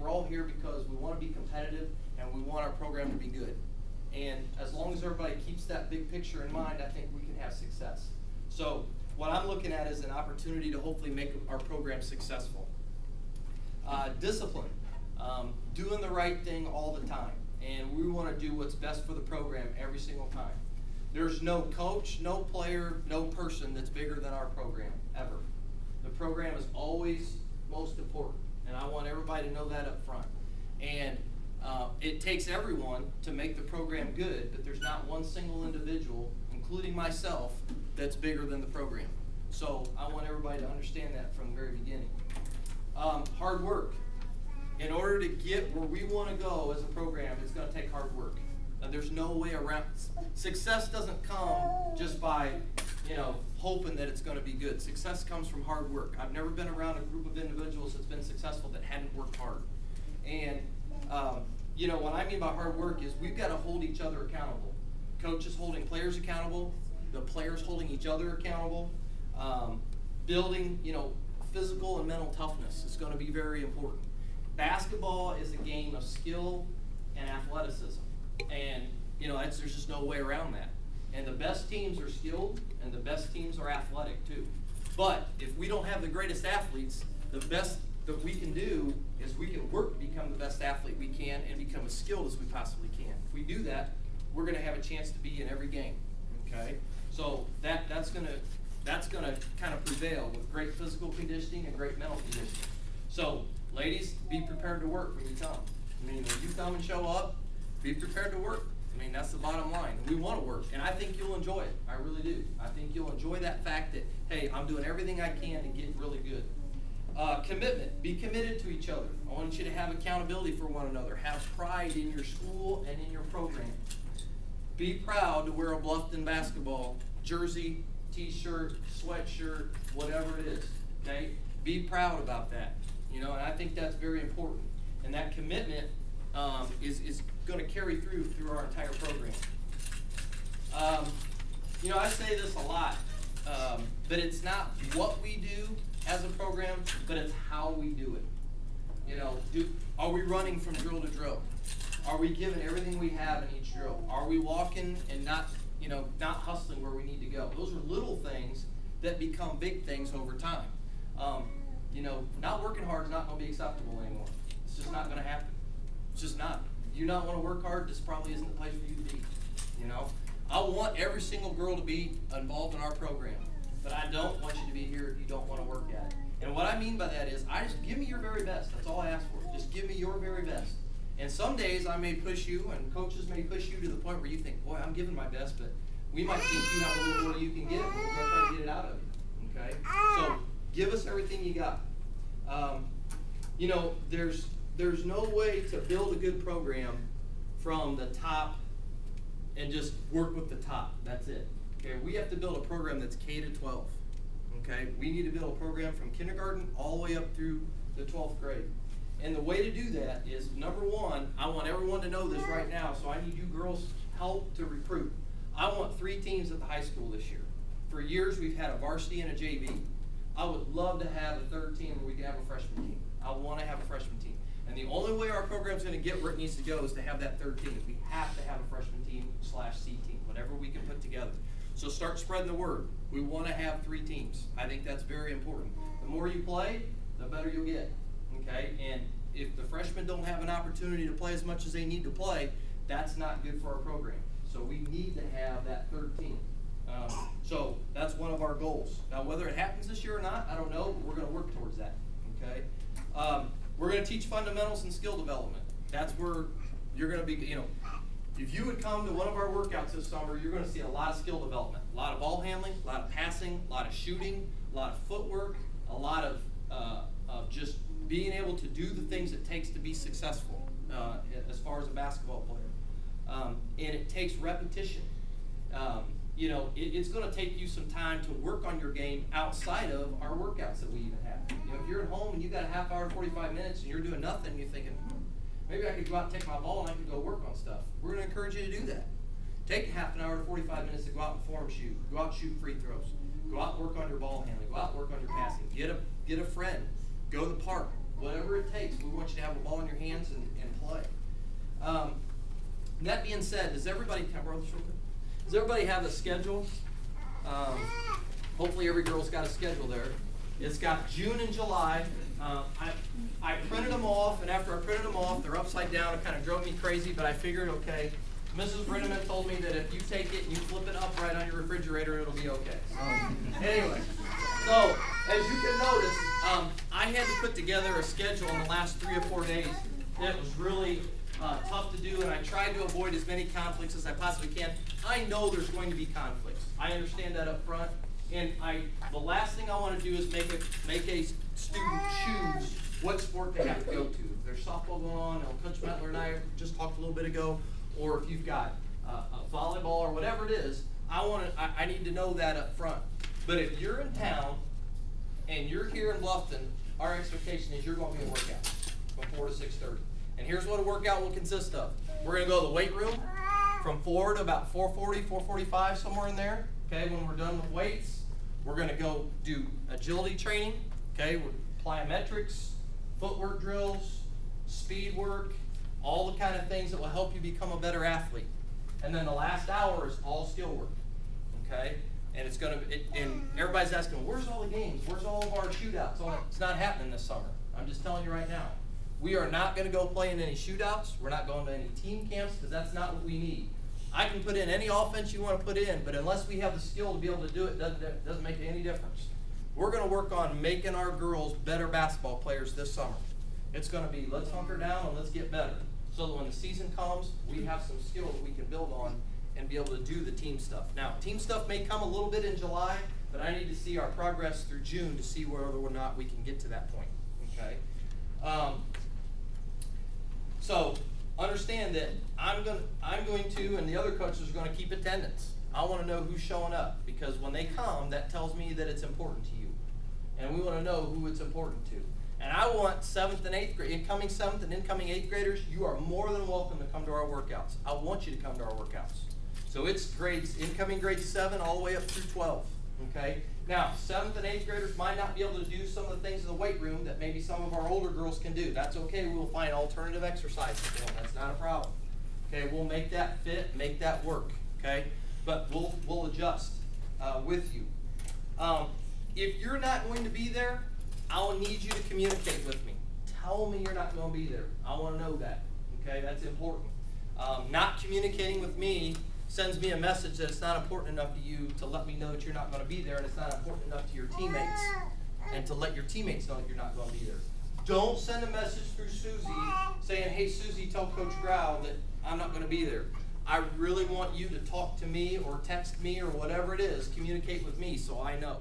we're all here because we want to be competitive and we want our program to be good. And as long as everybody keeps that big picture in mind, I think we can have success. So what I'm looking at is an opportunity to hopefully make our program successful. Discipline, doing the right thing all the time. And we want to do what's best for the program every single time. There's no coach, no player, no person that's bigger than our program, ever. The program is always most important, and I want everybody to know that up front. And it takes everyone to make the program good, but there's not one single individual, including myself, that's bigger than the program. So I want everybody to understand that from the very beginning. Hard work. In order to get where we want to go as a program, it's going to take hard work. There's no way around. Success doesn't come just by, hoping that it's going to be good. Success comes from hard work. I've never been around a group of individuals that's been successful that hadn't worked hard. And, what I mean by hard work is we've got to hold each other accountable. Coaches holding players accountable, the players holding each other accountable, building, physical and mental toughness is going to be very important. Basketball is a game of skill and athleticism. And, there's just no way around that. And the best teams are skilled, and the best teams are athletic too. But if we don't have the greatest athletes, the best that we can do is we can work to become the best athlete we can and become as skilled as we possibly can. If we do that, we're going to have a chance to be in every game. Okay? So that's going to kind of prevail with great physical conditioning and great mental conditioning. So, ladies, be prepared to work when you come. When you come and show up, be prepared to work. That's the bottom line. We want to work, and I think you'll enjoy it. I really do. I think you'll enjoy that fact that, hey, I'm doing everything I can to get really good. Commitment. Be committed to each other. I want you to have accountability for one another. Have pride in your school and in your program. Be proud to wear a Bluffton basketball jersey, t-shirt, sweatshirt, whatever it is. Okay? Be proud about that. And I think that's very important. And that commitment is going to carry through our entire program. I say this a lot, but it's not what we do as a program, but it's how we do it. Are we running from drill to drill? Are we giving everything we have in each drill? Are we walking and not hustling where we need to go? Those are little things that become big things over time. Not working hard is not going to be acceptable anymore. It's just not going to happen. It's just not. You not want to work hard, this probably isn't the place for you to be. I want every single girl to be involved in our program, but I don't want you to be here if you don't want to work at it. And what I mean by that is, I just give me your very best. That's all I ask for. Just give me your very best. And some days I may push you, and coaches may push you to the point where you think, boy, I'm giving my best, but we might think you have a little more you can get, but we're going to try to get it out of you. Okay? So give us everything you got. There's no way to build a good program from the top and just work with the top. That's it. Okay, we have to build a program that's K to 12. Okay, we need to build a program from kindergarten all the way up through the 12th grade. And the way to do that is, number one, I want everyone to know this right now, so I need you girls' help to recruit. I want 3 teams at the high school this year. For years, we've had a varsity and a JV. I would love to have a 3rd team where we can have a freshman team. I want to have a freshman team. And the only way our program's going to get where it needs to go is to have that 3rd team. We have to have a freshman team / C team, whatever we can put together. So start spreading the word. We want to have 3 teams. I think that's very important. The more you play, the better you'll get. Okay? And if the freshmen don't have an opportunity to play as much as they need to play, that's not good for our program. So we need to have that 3rd team. So that's one of our goals. Now, whether it happens this year or not, I don't know, but we're going to work towards that. Okay? We're going to teach fundamentals and skill development. That's where you're going to be, if you would come to one of our workouts this summer, you're going to see a lot of skill development. A lot of ball handling, a lot of passing, a lot of shooting, a lot of footwork, a lot of just being able to do the things it takes to be successful as far as a basketball player. And it takes repetition. It's going to take you some time to work on your game outside of our workouts that we even have. If you're at home and you got a half hour, 45 minutes, and you're doing nothing, you're thinking, maybe I could go out and take my ball and I could go work on stuff. We're going to encourage you to do that. Take half an hour to 45 minutes to go out and form shoot. Go out and shoot free throws. Go out and work on your ball handling. Go out and work on your passing. Get a friend. Go to the park. whatever it takes. We want you to have a ball in your hands and play. That being said, does everybody, can I borrow this real quick? Does everybody have a schedule? Hopefully every girl's got a schedule there. It's got June and July. I printed them off, and after I printed them off, they're upside down. It kind of drove me crazy, but I figured, okay, Mrs. Brenneman told me that if you take it and you flip it upright on your refrigerator, it'll be okay. Anyway, so as you can notice, I had to put together a schedule in the last 3 or 4 days. It was really tough to do, and I tried to avoid as many conflicts as I possibly can. I know there's going to be conflicts. I understand that up front, and the last thing I want to do is make a student choose what sport they have to go to. If there's softball going on, Coach Beitler and I just talked a little bit ago, or if you've got a volleyball or whatever it is, I need to know that up front. But if you're in town and you're here in Bluffton, our expectation is you're going to be at workout from 4 to 6:30. And here's what a workout will consist of. We're going to go to the weight room from 4 to about 4:40, 4:45, somewhere in there. Okay, when we're done with weights, we're going to go do agility training. Okay, with plyometrics, footwork drills, speed work, all the kind of things that will help you become a better athlete. And then the last hour is all skill work. Okay, and it's going to. And everybody's asking, where's all the games? Where's all of our shootouts? It's not happening this summer. I'm just telling you right now. We are not going to go play in any shootouts. We're not going to any team camps because that's not what we need. I can put in any offense you want to put in, but unless we have the skill to be able to do it, doesn't make any difference. We're going to work on making our girls better basketball players this summer. It's going to be let's hunker down and let's get better so that when the season comes, we have some skill that we can build on and be able to do the team stuff. Now, team stuff may come a little bit in July, but I need to see our progress through June to see whether or not we can get to that point. Okay. So understand that I'm going to, and the other coaches are going to keep attendance. I want to know who's showing up because when they come, that tells me that it's important to you, and we want to know who it's important to. And I want 7th and 8th grade, incoming 7th and incoming 8th graders. You are more than welcome to come to our workouts. I want you to come to our workouts. So it's grades, incoming grade 7 all the way up through 12. Okay. Now, 7th and 8th graders might not be able to do some of the things in the weight room that maybe some of our older girls can do. That's okay. We'll find alternative exercises for them. That's not a problem. Okay, we'll make that fit, make that work. Okay, but we'll adjust with you. If you're not going to be there, I will need you to communicate with me. Tell me you're not going to be there. I want to know that. Okay, that's important. Not communicating with me sends me a message that it's not important enough to you to let me know that you're not going to be there, and it's not important enough to your teammates and to let your teammates know that you're not going to be there. Don't send a message through Susie saying, hey, Susie, tell Coach Grau that I'm not going to be there. I really want you to talk to me or text me or whatever it is, communicate with me so I know.